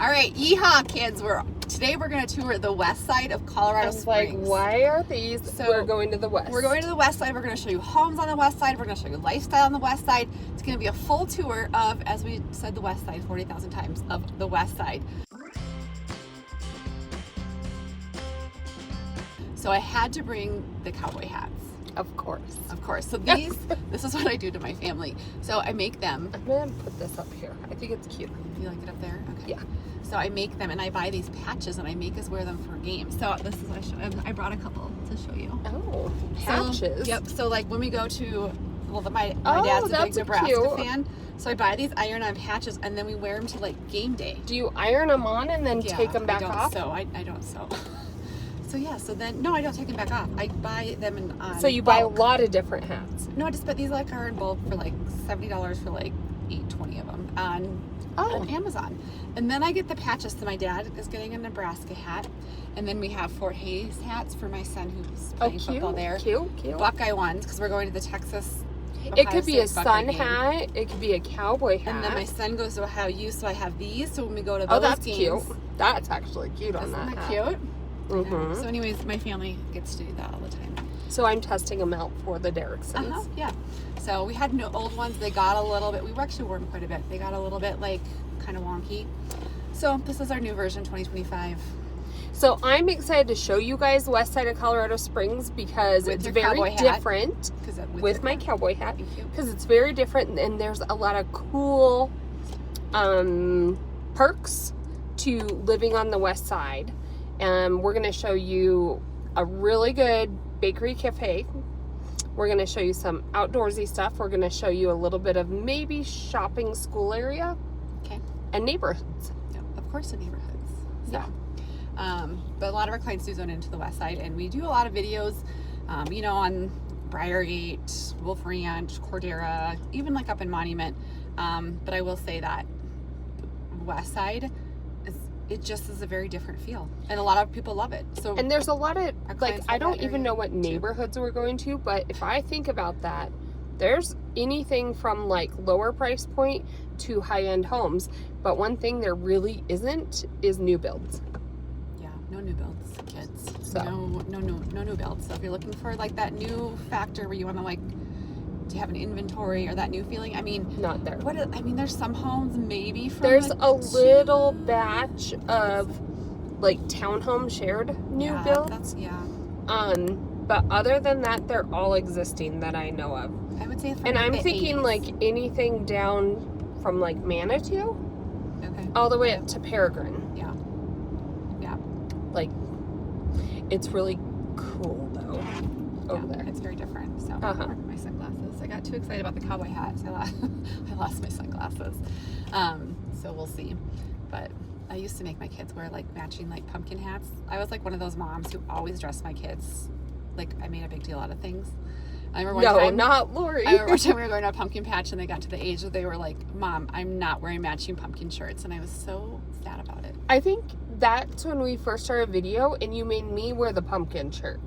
All right, yeehaw, kids. Today we're going to tour the west side of Colorado Springs. Like, why are these? So we're going to the west. We're going to the west side. We're going to show you homes on the west side. We're going to show you lifestyle on the west side. It's going to be a full tour of, as we said, the west side 40,000 times, of the west side. So I had to bring the cowboy hats. Of course. Of course. So this is what I do to my family. So I make them. I'm going to put this up here. I think it's cute. You like it up there? Okay. Yeah. So I make them and I buy these patches and I make us wear them for games. So this is what I brought a couple to show you. Oh, patches. So, yep. So like when we go to, my dad's a big Nebraska fan. So I buy these iron-on patches and then we wear them to like game day. Do you iron them on and then take them back off? I don't sew. So yeah, so then, no, I don't take them back off. I buy them in So you buy a lot of different hats? No, I just but these like are in bulk for like $70 for like 20 of them on Amazon. And then I get the patches. So my dad is getting a Nebraska hat. And then we have Fort Hays hats for my son who's playing football there. Cute. Buckeye ones, because we're going to the Texas It could be a sun hat. It could be a cowboy hat. And then my son goes to Ohio U, so I have these. So when we go to those games. Cute. That's actually cute on that hat. Isn't that cute? Mm-hmm. So anyways, my family gets to do that all the time. So I'm testing them out for the Derricksons. Yeah. So we had no old ones. They got a little bit, we actually wore them quite a bit. They got a little bit like kind of wonky. So this is our new version, 2025. So I'm excited to show you guys west side of Colorado Springs because it's very different with my cowboy hat. Because it's very different and there's a lot of cool perks to living on the west side. And we're going to show you a really good bakery cafe. We're going to show you some outdoorsy stuff. We're going to show you a little bit of maybe shopping school area. Okay. And neighborhoods. Yeah, of course the neighborhoods. So, yeah. But a lot of our clients do zone into the west side. And we do a lot of videos, on Briargate, Wolf Ranch, Cordera, even like up in Monument. But I will say that west side, it just is a very different feel, and a lot of people love it. So, and there's a lot of like I don't even know what neighborhoods we're going to, but if I think about that, there's anything from like lower price point to high end homes. But one thing there really isn't is new builds. Yeah, no new builds, kids. So no new builds. So if you're looking for like that new factor where you want to like to have an inventory or that new feeling, I mean, not there. There's some homes maybe from there's a little batch of like townhome shared new builds. But other than that, they're all existing that I know of. I would say and I'm thinking 80s. Like anything down from like Manitou all the way up to Peregrine. Yeah. Like it's really cool though over there. It's very different. So my sunglasses. I got too excited about the cowboy hat, so I lost my sunglasses. So we'll see. But I used to make my kids wear like matching like pumpkin hats. I was like one of those moms who always dressed my kids. Like I made a big deal out of things. I remember one time, not Lori. I remember one time we were going to a pumpkin patch and they got to the age that they were like, "Mom, I'm not wearing matching pumpkin shirts," and I was so sad about it. I think that's when we first started a video and you made me wear the pumpkin shirt.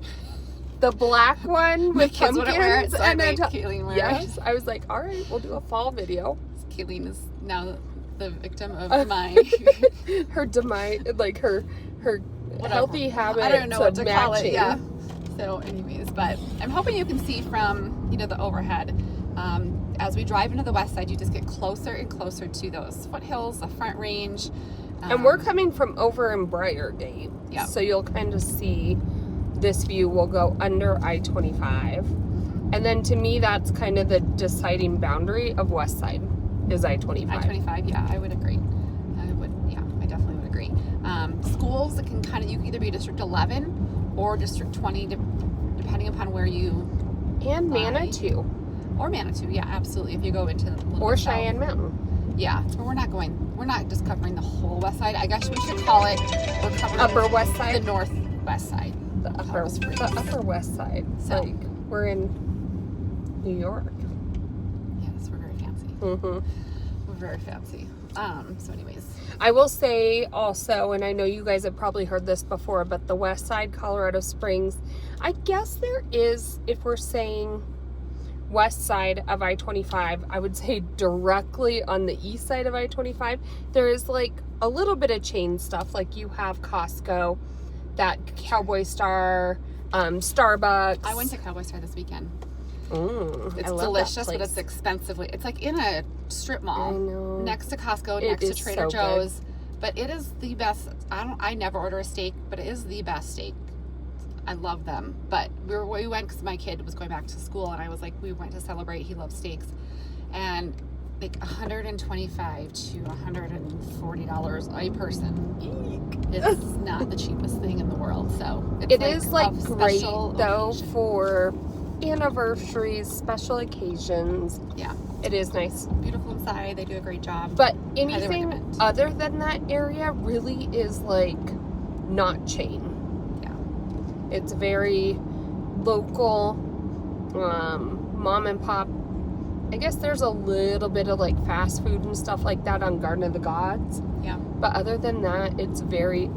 The black one with pumpkins. Wear it, so and then Kayleen wear it. I was like, all right, we'll do a fall video. Kayleen is now the victim of my her demise, like her healthy habit. I don't know what to call it. Yeah. So, anyways, but I'm hoping you can see from the overhead. As we drive into the west side, you just get closer and closer to those foothills, the Front Range. And we're coming from over in Briargate. Yeah. So you'll kind of see. This view will go under I-25. And then to me, that's kind of the deciding boundary of west side is I-25. I-25, yeah, I would agree. I definitely would agree. Schools, it can you can either be District 11 or District 20, depending upon where you And Manitou. Or Manitou, yeah, absolutely. If you go into or Cheyenne Mountain. Yeah, but we're not just covering the whole west side. I guess we should call it, we're covering Upper West Side? The northwest side. The upper west side. So, like we're in New York. Yes, we're very fancy. We're very fancy. So anyways, I will say also, and I know you guys have probably heard this before, but the west side, Colorado Springs, I guess there is, if we're saying west side of I-25. I would say directly on the east side of I-25, there is like a little bit of chain stuff. Like you have Costco, that Cowboy Star, Starbucks. I went to Cowboy Star this weekend. It's I love delicious, that but it's expensively. It's like in a strip mall I know. next to Costco, next to Trader Joe's. But it is the best. I never order a steak, but it is the best steak. I love them. But we went because my kid was going back to school, and I was like, we went to celebrate. He loves steaks, and like $125 to $140 a person. It's not the cheapest thing in the world. So it is like great though occasion. for anniversaries, special occasions. Yeah, it is nice. Beautiful inside. They do a great job. But Highly anything recommend. other than that area really is like not chain. Yeah, It's very local, mom and pop. I guess there's a little bit of like fast food and stuff like that on Garden of the Gods. yeah. But other than that, it's very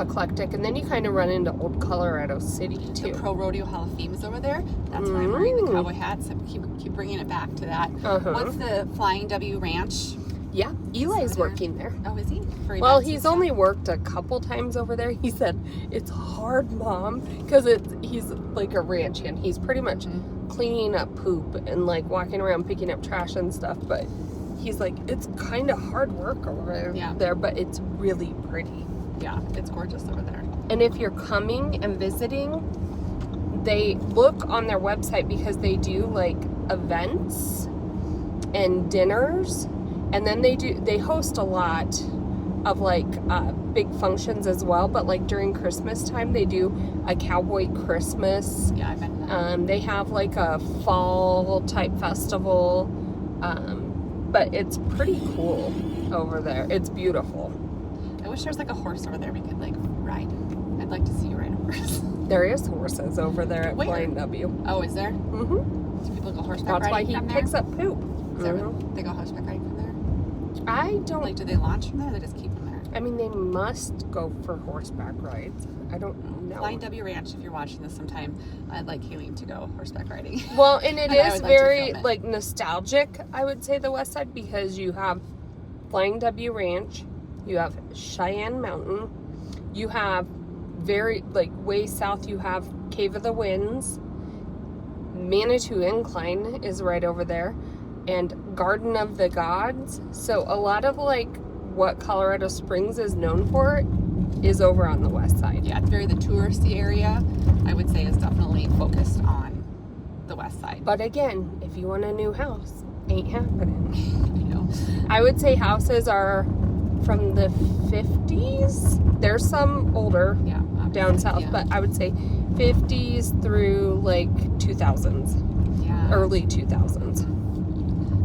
eclectic. And then you kind of run into old Colorado City too. The Pro Rodeo Hall of Fame is over there. That's why I'm wearing the cowboy hat. So keep bringing it back to that. What's the Flying W Ranch? Yeah, Eli's working there. Oh, is he? For Well, events and he's stuff? only worked a couple times over there. He said it's hard, Mom, because he's like a ranch hand. He's pretty much cleaning up poop and like walking around picking up trash and stuff. But he's like, it's kind of hard work over there, but it's really pretty. Yeah, it's gorgeous over there. And if you're coming and visiting, they look on their website because they do like events and dinners. And then they host a lot of like big functions as well. But like during Christmas time, they do a cowboy Christmas. Yeah, I've been to that. They have like a fall type festival. But it's pretty cool over there. It's beautiful. I wish there was like a horse over there we could like ride. I'd like to see you ride a horse. There is horses over there at Where? Flying W. Oh, is there? Mm-hmm. Do people go horseback That's why riding he from there? picks up poop. Is that really? They go horseback riding from there? I don't. Like, do they launch from there or they just keep them there? I mean, they must go for horseback rides. I don't know. Flying W Ranch, if you're watching this sometime, I'd like Kayleen to go horseback riding. Well, and it And I is would like to very film it. like nostalgic, I would say, the west side, because you have Flying W Ranch, you have Cheyenne Mountain, you have very like way south you have Cave of the Winds, Manitou Incline is right over there, and Garden of the Gods. So a lot of like what Colorado Springs is known for is over on the west side. Yeah, it's very the touristy area. I would say is definitely focused on the west side. But again, if you want a new house, ain't happening. I know. I would say houses are from the 50s. There's some older Yeah. down south, yeah. but I would say 50s through like 2000s, Yeah. early 2000s.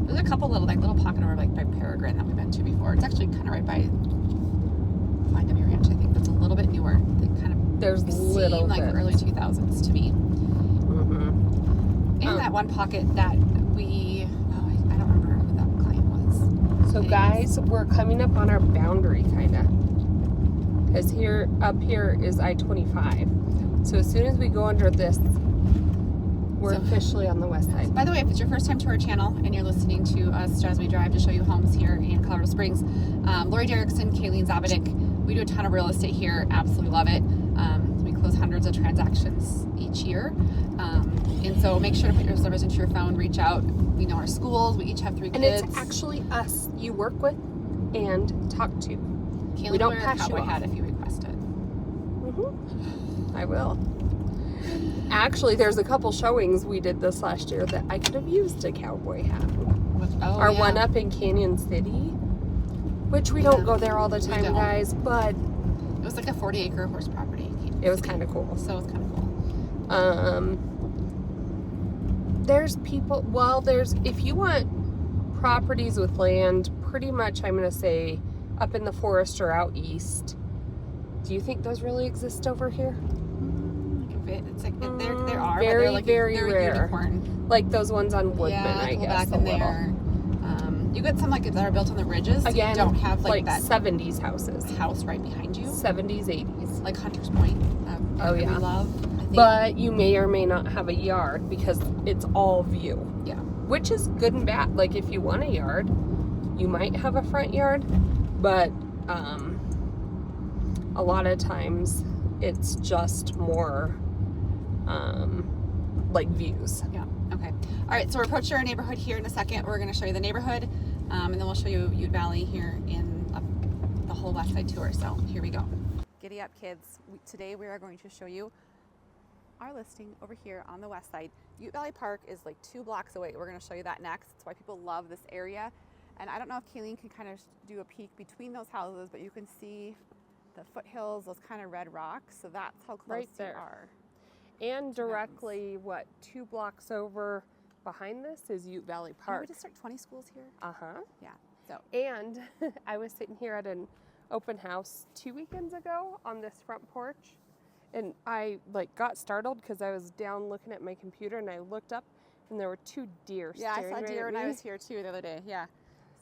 There's a couple little pocket over like by Peregrine that we've been to before. It's actually kind of right by Flying W Ranch. I think that's a little bit newer. They kind of There's little seem like bits. early 2000s to me. Mm-hmm. And that one pocket that we, I don't remember who that client was. So guys, we're coming up on our boundary kind of, because up here is I-25. So as soon as we go under this, we're officially on the west side. By the way, if it's your first time to our channel and you're listening to us as we drive to show you homes here in Colorado Springs, Lori Derrickson, Kayleen Zabadick, we do a ton of real estate here. Absolutely love it. We close hundreds of transactions each year. And so make sure to put your numbers into your phone, reach out. We know our schools. We each have 3 And kids. it's actually us you work with and talk to. Kayleen we don't will wear pass a you cowboy off. hat if you request it. I will. Actually, there's a couple showings we did this last year that I could have used a cowboy hat. Our one up in Canyon City, which we don't go there all the time, don't. guys, but It was like a 40-acre horse property. it was kind of cool. So it was kind of cool. There's people, if you want properties with land, pretty much I'm going to say up in the forest or out east. Do you think those really exist over here? It's like there are, very, but they're like very they're rare. unicorn. Like those ones on Woodman, Yeah, I go guess. back in there. You get some like that are built on the ridges. So Again, you don't have like that 70s houses. house right behind you. 70s, 80s. Like Hunter's Point. Oh, We yeah. love. I think. But you may or may not have a yard because it's all view. Yeah. Which is good and bad. Like if you want a yard, you might have a front yard, but a lot of times it's just more like views. Yeah. Okay. All right. So we're approaching our neighborhood here in a second. We're going to show you the neighborhood, and then we'll show you Ute Valley here in the whole West Side tour. So here we go. Giddy up, kids. Today we are going to show you our listing over here on the West Side. Ute Valley Park is like 2 blocks away. We're going to show you that next. That's why people love this area. And I don't know if Kayleen can kind of do a peek between those houses, but you can see the foothills, those kind of red rocks. So that's how close Right you there. are. And directly, 2 blocks over behind this is Ute Valley Did Park. we just start 20 schools here? Uh-huh. Yeah. So And I was sitting here at an open house 2 weekends ago on this front porch, and I got startled because I was down looking at my computer, and I looked up, and there were 2 deer yeah, I staring saw right deer at when I me. was here too the other day. Yeah.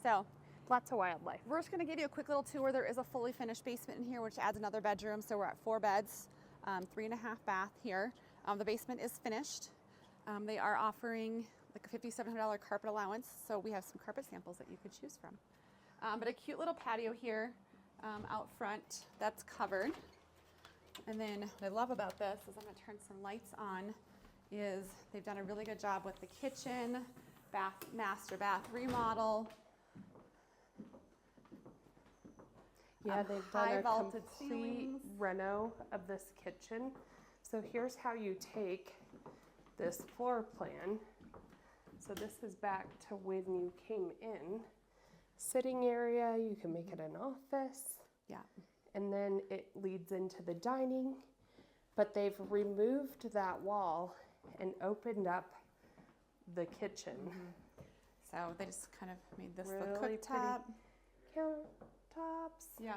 So Lots of wildlife. we're just going to give you a quick little tour. There is a fully finished basement in here, which adds another bedroom. So we're at 4 beds, 3.5 bath here. The basement is finished. They are offering like a $5,700 carpet allowance. So we have some carpet samples that you could choose from. But a cute little patio here out front that's covered. And then what I love about this is I'm going to turn some lights on. Is they've done a really good job with the kitchen, master bath remodel. Yeah, they've done high a vaulted complete ceilings. reno of this kitchen. So here's how you take this floor plan. So this is back to when you came in. Sitting area, you can make it an office. Yeah. And then it leads into the dining. But they've removed that wall and opened up the kitchen. So they just kind of made this the Really cooktop. Countertops. Yeah.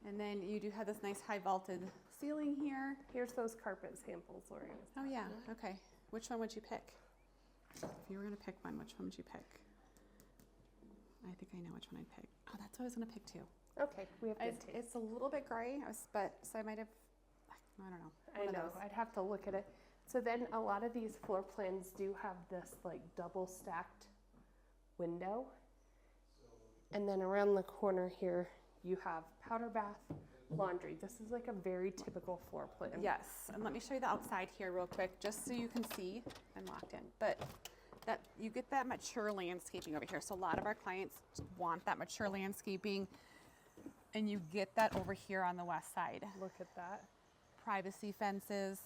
And then you do have this nice high vaulted ceiling here. Here's those carpet samples, Lori. Oh yeah, okay. Which one would you pick? If you were gonna pick one, which one would you pick? I think I know which one I'd pick. Oh, that's what I was gonna pick too. Okay, we have good taste. It's a little bit gray, so I might have, I don't know. I one of know, those. I'd have to look at it. So then a lot of these floor plans do have this double stacked window. And then around the corner here, you have powder bath, laundry. This is a very typical floor plan. Yes, and let me show you the outside here real quick, just so you can see. I'm locked in, but that you get that mature landscaping over here. So a lot of our clients want that mature landscaping, and you get that over here on the west side. Look at that. Privacy fences.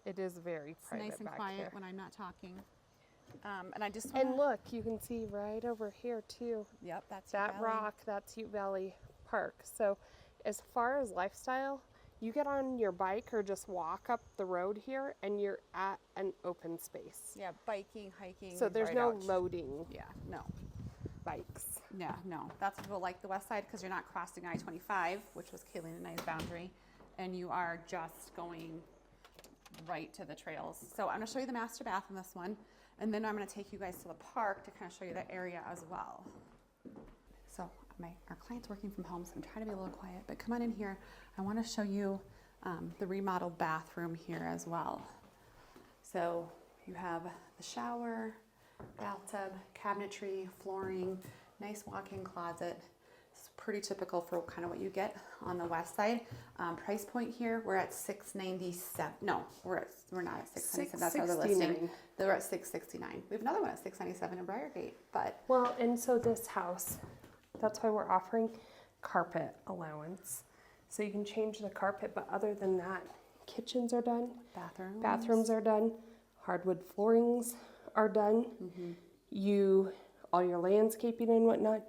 It is very It's private nice and back quiet here. when I'm not talking. And I just And look, you can see right over here too. Yep, that's That Ute Valley. rock, that's Ute Valley Park. So as far as lifestyle, you get on your bike or just walk up the road here and you're at an open space. Yeah, biking, hiking. So there's right no out. loading Yeah, no. bikes. Yeah, no. That's why people like the west side, because you're not crossing I-25, which was Kayleen and I's boundary, and you are just going right to the trails. So I'm going to show you the master bath in this one, and then I'm going to take you guys to the park to kind of show you the area as well. So our client's working from home, so I'm trying to be a little quiet, but come on in here. I want to show you the remodeled bathroom here as well. So you have the shower, bathtub, cabinetry, flooring, nice walk-in closet. It's pretty typical for kind of what you get on the west side. Price point here, we're at $697. No, we're not at $697. That's our listing. They're at $669. We have another one at $697 in Briargate, but Well, and so this house, that's why we're offering carpet allowance. So you can change the carpet, but other than that, kitchens are done. Bathrooms are done. Hardwood floorings are done. All your landscaping and whatnot,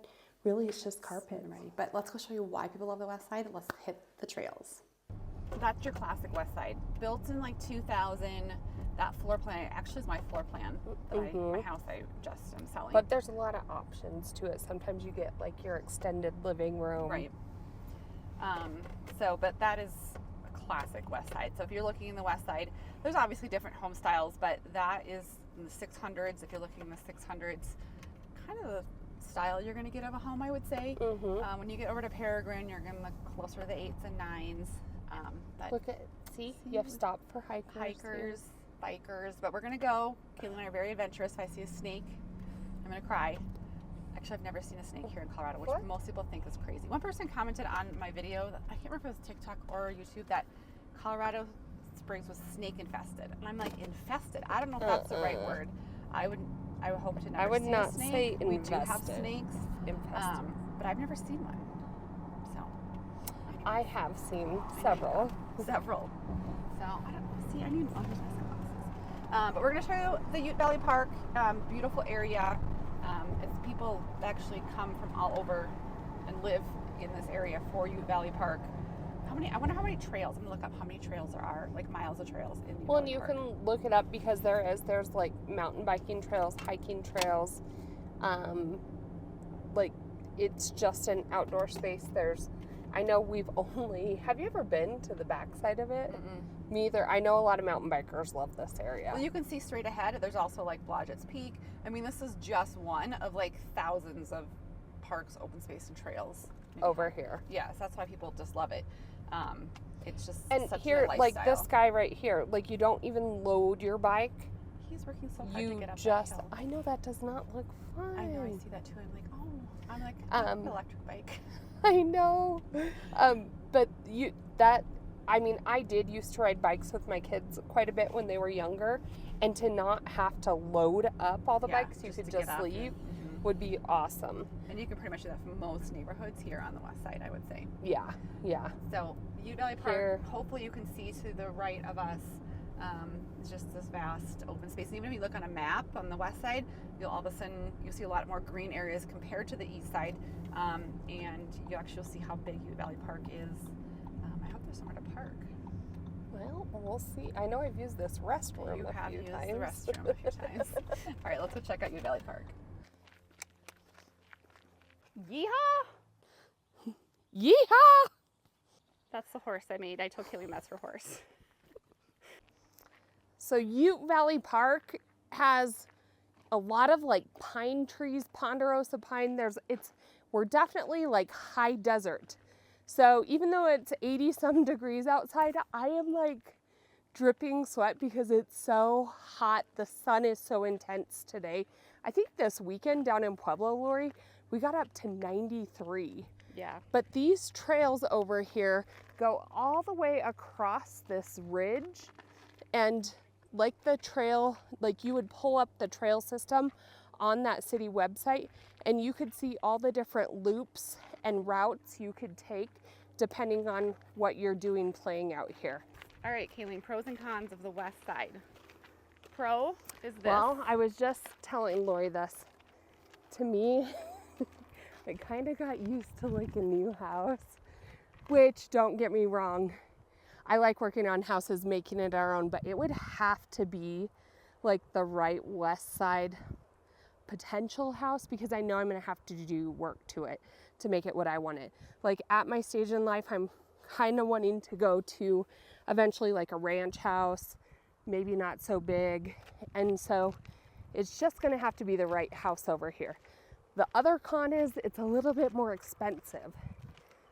really it's just carpet. Ready. But let's go show you why people love the west side. Let's hit the trails. That's your classic west side. Built in like 2000. That floor plan actually is my floor plan. My house I just am selling. But there's a lot of options to it. Sometimes you get like your extended living room. Right. But that is a classic west side. So if you're looking in the west side, there's obviously different home styles, but that is in the 600s. If you're looking in the 600s, kind of style you're going to get of a home, I would say. Mm-hmm. When you get over to Peregrine, you're going to look closer to the 8s and 9s. But Look at, see, you have stop for hikers, bikers. But we're going to go. Kaylee and I are very adventurous. If I see a snake, I'm going to cry. Actually, I've never seen a snake here in Colorado, which most people think is crazy. One person commented on my video, I can't remember if it was TikTok or YouTube, that Colorado Springs was snake infested. And I'm like, infested? I don't know if that's the right word. I would hope to never see a snake. I would not say infested. We do have snakes. Infested. But I've never seen one. So. Anyway. I have seen several. Several. So, I don't know. See, I need one of my sunglasses. But we're going to show you the Ute Valley Park. Beautiful area. It's people actually come from all over and live in this area for Ute Valley Park. I wonder how many trails. I'm gonna look up how many trails there are, like miles of trails in Ute Well, and Valley you Park. can look it up because there's like mountain biking trails, hiking trails. Like it's just an outdoor space. I know have you ever been to the backside of it? Mm-mm. Me either. I know a lot of mountain bikers love this area. Well, you can see straight ahead. There's also like Pikes Peak. I mean, this is just one of like thousands of parks, open space, and trails over here. Yes, that's why people just love it. It's just and such here, a lifestyle. like this guy right here, like you don't even load your bike. He's working so hard to get up just that hill. I know that does not look fun. I know, I see that too. I'm like an electric bike. I know. But I did used to ride bikes with my kids quite a bit when they were younger, and to not have to load up all the bikes, you could just leave, would be awesome. And you can pretty much do that for most neighborhoods here on the west side, I would say. Yeah. So Ute Valley Park, hopefully you can see to the right of us, it's just this vast open space. And even if you look on a map on the west side, you'll see a lot more green areas compared to the east side. And you actually will see how big Ute Valley Park is. I hope there's somewhere to park. Well, we'll see. I know I've used this restroom You a have few used times. the restroom a few times. All right, let's go check out Ute Valley Park. Yeehaw! Yeehaw! That's the horse I made. I told Kaylee that's her horse. So Ute Valley Park has a lot of like pine trees, ponderosa pine. We're definitely like high desert. So even though it's 80 some degrees outside, I am like dripping sweat because it's so hot. The sun is so intense today. I think this weekend down in Pueblo, Lori, we got up to 93. Yeah. But these trails over here go all the way across this ridge, and like the trail, like you would pull up the trail system on that city website and you could see all the different loops and routes you could take depending on what you're doing playing out here. All right, Kayleen, pros and cons of the west side. Pro is this. Well, I was just telling Lori this. To me, I kind of got used to like a new house, which don't get me wrong, I like working on houses, making it our own, but it would have to be like the right west side potential house because I know I'm going to have to do work to it to make it what I want it. Like at my stage in life, I'm kind of wanting to go to eventually like a ranch house, maybe not so big. And so it's just going to have to be the right house over here. The other con is it's a little bit more expensive.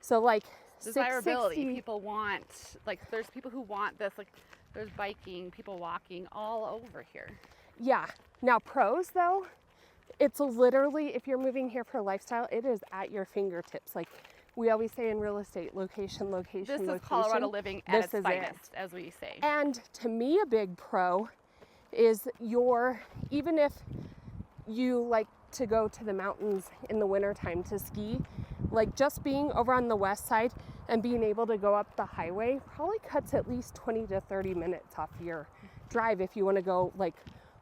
So like desirability, people want, like there's people who want this, like there's biking, people walking all over here. Yeah. Now pros though, it's literally, if you're moving here for lifestyle, it is at your fingertips. Like we always say in real estate, location. This is Colorado living at its finest, as we say. And to me, a big pro is even if you like to go to the mountains in the wintertime to ski, like just being over on the west side and being able to go up the highway probably cuts at least 20 to 30 minutes off your drive if you want to go like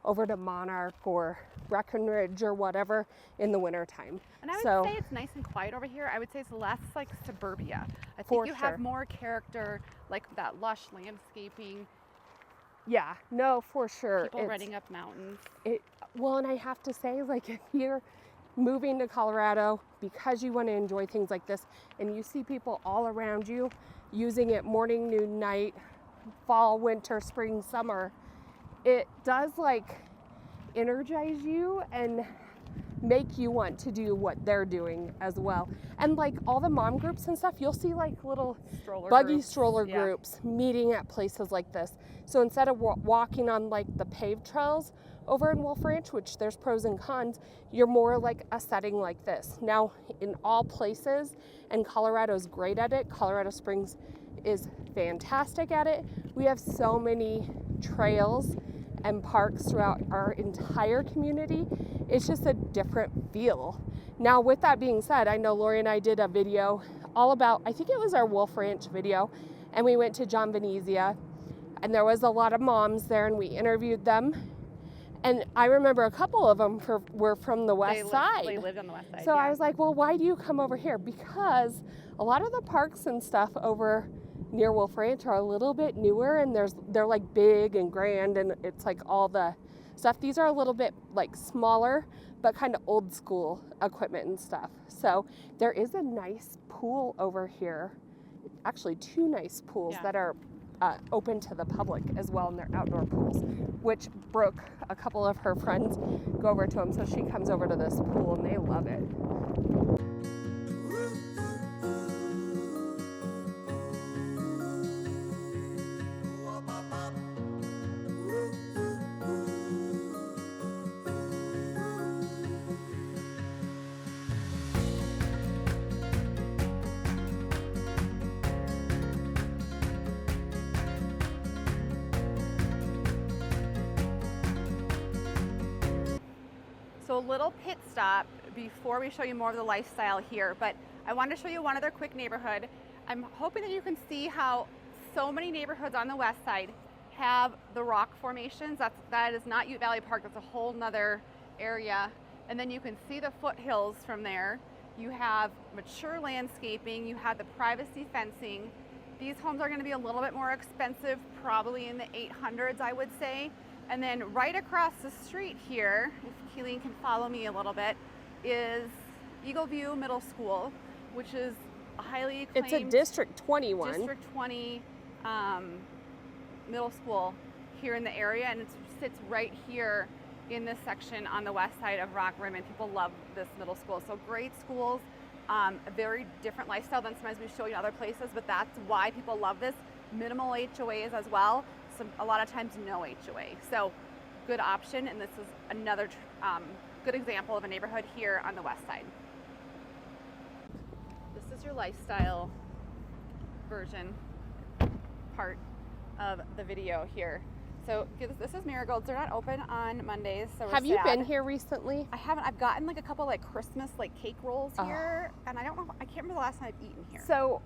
over to Monarch or Breckenridge or whatever in the wintertime. And I would say it's nice and quiet over here. I would say it's less like suburbia. I think you have more character, like that lush landscaping. Yeah, no, for sure. People running up mountains. Well, and I have to say, like, if you're moving to Colorado because you want to enjoy things like this and you see people all around you using it morning, noon, night, fall, winter, spring, summer, it does like energize you and make you want to do what they're doing as well. And like all the mom groups and stuff, you'll see like little stroller groups meeting at places like this. So instead of walking on like the paved trails over in Wolf Ranch, which there's pros and cons, you're more like a setting like this. Now in all places, and Colorado's great at it, Colorado Springs is fantastic at it. We have so many trails and parks throughout our entire community. It's just a different feel. Now with that being said, I know Lori and I did a video all about, I think it was our Wolf Ranch video, and we went to John Venezia, and there was a lot of moms there, and we interviewed them. And I remember a couple of them were from the west side. They lived on the west side. So I was like, well, why do you come over here? Because a lot of the parks and stuff over near Wolf Ranch are a little bit newer, and they're like big and grand, and it's like all the stuff. These are a little bit like smaller, but kind of old school equipment and stuff. So there is a nice pool over here, actually 2 nice pools that are open to the public as well, and they're outdoor pools, which Brooke, a couple of her friends, go over to them, so she comes over to this pool and they love it. So a little pit stop before we show you more of the lifestyle here, but I wanted to show you one other quick neighborhood. I'm hoping that you can see how so many neighborhoods on the west side have the rock formations. That is not Ute Valley Park, that's a whole nother area. And then you can see the foothills from there. You have mature landscaping, you have the privacy fencing. These homes are going to be a little bit more expensive, probably in the 800s, I would say. And then right across the street here, if Keeleen can follow me a little bit, is Eagle View Middle School, which is a highly acclaimed... It's a District 21. District 20 middle school here in the area, and it sits right here in this section on the west side of Rock Rim, and people love this middle school. So great schools, a very different lifestyle than sometimes we show you in other places, but that's why people love this. Minimal HOAs as well. A lot of times no HOA. So good option, and this is another good example of a neighborhood here on the west side. This is your lifestyle version part of the video here. So this is Marigolds. They're not open on Mondays, so Have you been here recently? I haven't. I've gotten like a couple like Christmas like cake rolls here, and I don't know. I can't remember the last time I've eaten here. So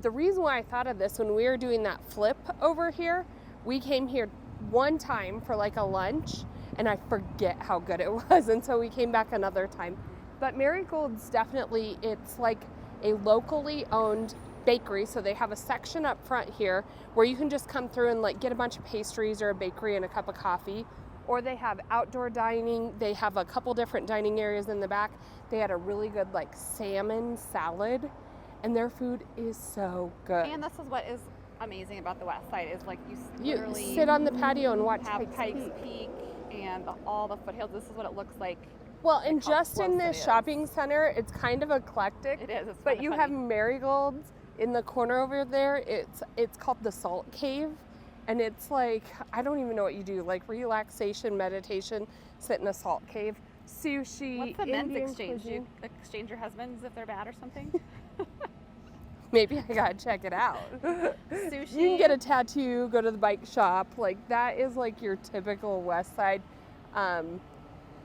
the reason why I thought of this, when we were doing that flip over here, we came here one time for like a lunch, and I forget how good it was, and so we came back another time. But Marigold's definitely, it's like a locally owned bakery, so they have a section up front here where you can just come through and like get a bunch of pastries or a bakery and a cup of coffee, or they have outdoor dining. They have a couple different dining areas in the back. They had a really good like salmon salad, and their food is so good. And this is what is amazing about the west side, is like you literally sit on the patio and watch Pikes Peak and all the foothills. This is what it looks like. Well, and just in this shopping center, it's kind of eclectic. It is. It's but you have Marigolds in the corner over there. It's called the Salt Cave, and it's like, I don't even know what you do, like relaxation, meditation, sit in a salt cave, sushi. What's the Indian men's exchange? cuisine. Do you exchange your husbands if they're bad or something? Maybe I gotta check it out. Sushi. You can get a tattoo, go to the bike shop. Like that is like your typical West Side.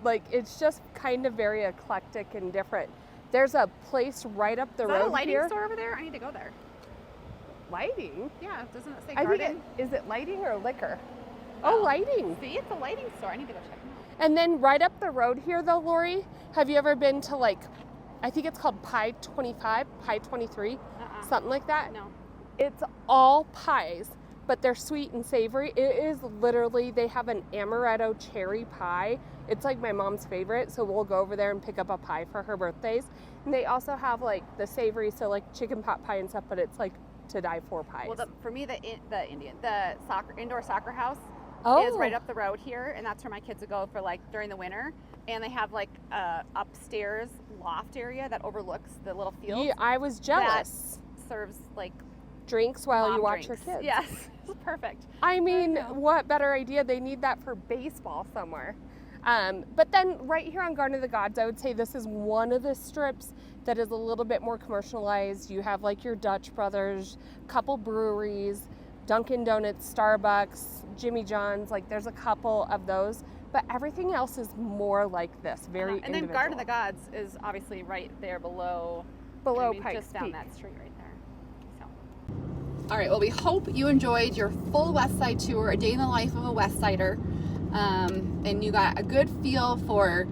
Like it's just kind of very eclectic and different. There's a place right up the road here. Is that a lighting store over there? I need to go there. Lighting? Yeah, doesn't it say I garden? think is it lighting or liquor? Oh, lighting. See, it's a lighting store. I need to go check it out. And then right up the road here though, Lori, have you ever been to like, I think it's called Pie 25, Pie 23, something like that? No. It's all pies, but they're sweet and savory. It is literally, they have an amaretto cherry pie. It's like my mom's favorite, so we'll go over there and pick up a pie for her birthdays. And they also have like the savory, so like chicken pot pie and stuff, but it's like to die for pies. Well, for me, the indoor soccer house is right up the road here, and that's where my kids would go for like during the winter. And they have like a upstairs loft area that overlooks the little field. Yeah, I was jealous. That serves like Drinks while mom you watch drinks. your kids. Yes, it's perfect. I mean, what better idea? They need that for baseball somewhere. But then right here on Garden of the Gods, I would say this is one of the strips that is a little bit more commercialized. You have like your Dutch Brothers, couple breweries, Dunkin' Donuts, Starbucks, Jimmy John's, like there's a couple of those, but everything else is more like this, very And then Garden of the Gods is obviously right there below Pikes just down Peak. that street right there. So. All right, well, we hope you enjoyed your full West Side tour, a day in the life of a West Sider, and you got a good feel for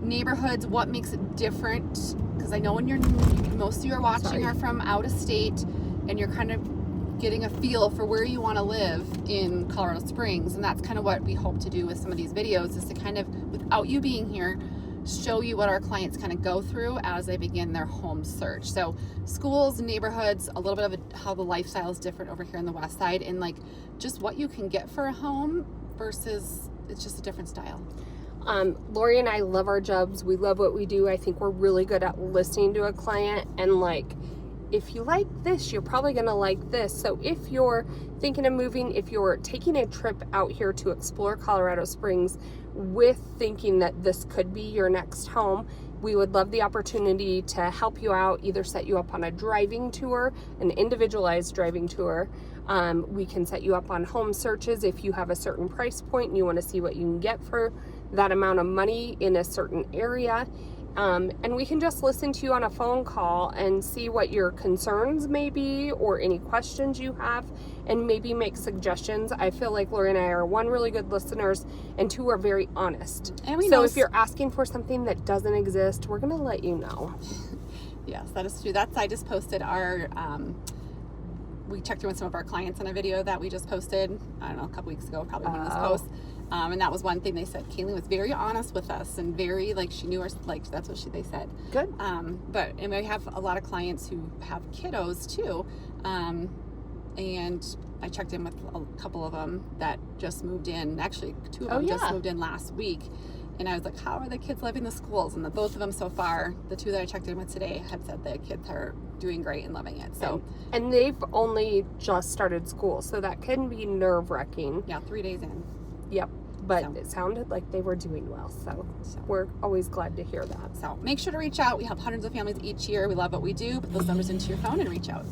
neighborhoods, what makes it different, because I know when most of you are watching are from out of state, and you're kind of getting a feel for where you want to live in Colorado Springs, and that's kind of what we hope to do with some of these videos, is to kind of, without you being here, show you what our clients kind of go through as they begin their home search. So schools, neighborhoods, a little bit of how the lifestyle is different over here on the West Side, and like just what you can get for a home versus it's just a different style. Lori and I love our jobs. We love what we do. I think we're really good at listening to a client, and like, if you like this, you're probably going to like this. So if you're thinking of moving, if you're taking a trip out here to explore Colorado Springs with thinking that this could be your next home, we would love the opportunity to help you out, either set you up on a driving tour, an individualized driving tour. We can set you up on home searches if you have a certain price point and you want to see what you can get for that amount of money in a certain area. And we can just listen to you on a phone call and see what your concerns may be or any questions you have, and maybe make suggestions. I feel like Lori and I are, one, really good listeners, and two, are very honest. And we so know if you're asking for something that doesn't exist, we're going to let you know. Yes, that is true. I just posted our, we checked in with some of our clients on a video that we just posted, I don't know, a couple weeks ago, probably when this post. And that was one thing they said. Kayleen was very honest with us and very, like, she knew our, like, that's what they said. Good. And we have a lot of clients who have kiddos too. And I checked in with a couple of them that just moved in. Actually, two of them just moved in last week. And I was like, how are the kids living in the schools? And both of them so far, the two that I checked in with today, have said the kids are doing great and loving it. So, and they've only just started school, so that can be nerve-wracking. Yeah, 3 days in. Yep. But it sounded like they were doing well, so we're always glad to hear that. So make sure to reach out. We help hundreds of families each year. We love what we do. Put those numbers into your phone and reach out.